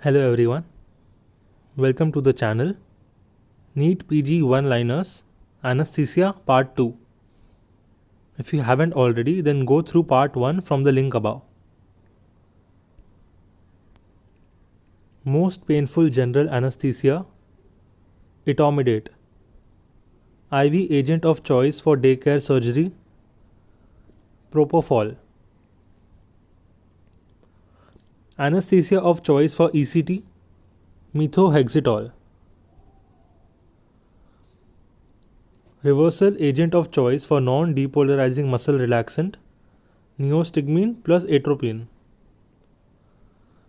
Hello everyone, welcome to the channel NEET PG One-Liners Anesthesia Part 2. If you haven't already, then go through Part 1 from the link above. Most painful general anesthesia, etomidate. IV agent of choice for daycare surgery, propofol. Anesthesia of choice for ECT, methotrexate. Reversal agent of choice for non-depolarizing muscle relaxant, neostigmine plus atropine.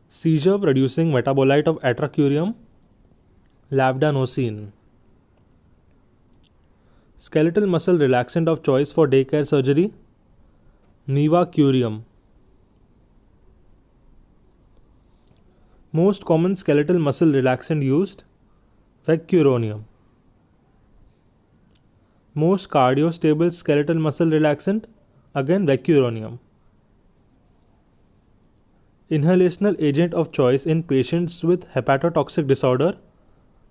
Seizure producing metabolite of atracurium, lavdanosine. Skeletal muscle relaxant of choice for daycare surgery, nevacurium. Most common skeletal muscle relaxant used, vecuronium. Most cardiostable skeletal muscle relaxant, again vecuronium. Inhalational agent of choice in patients with hepatotoxic disorder,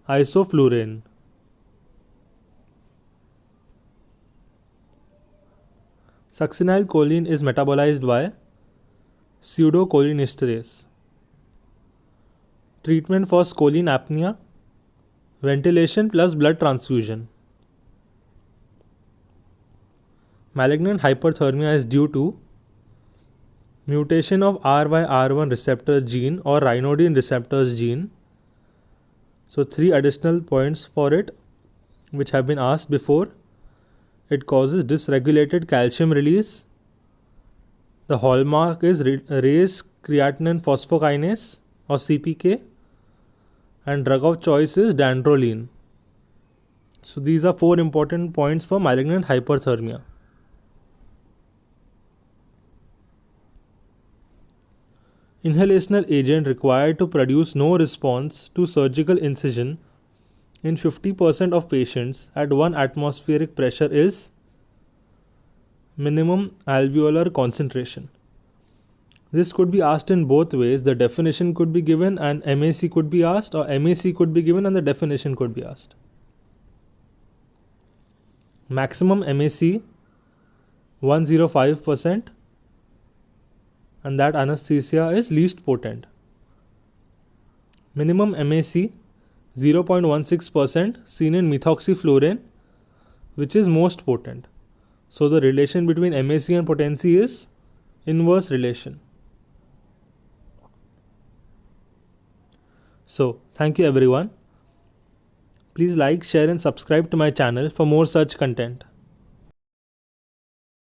isoflurane. Succinylcholine is metabolized by pseudocholinesterase. Treatment for choline apnea, ventilation plus blood transfusion. Malignant hyperthermia is due to mutation of RYR1 receptor gene or ryanodine receptors gene. So 3 additional points for it which have been asked before. It causes dysregulated calcium release. The hallmark is raised creatinine phosphokinase or CPK, and drug of choice is dantrolene. So these are 4 important points for malignant hyperthermia. Inhalational agent required to produce no response to surgical incision in 50% of patients at 1 atmospheric pressure is minimum alveolar concentration. This could be asked in both ways. The definition could be given and MAC could be asked, or MAC could be given and the definition could be asked. Maximum MAC 105%, and that anesthesia is least potent. Minimum MAC 0.16% seen in methoxyflurane, which is most potent. So the relation between MAC and potency is inverse relation. So thank you everyone. Please like, share and subscribe to my channel for more such content.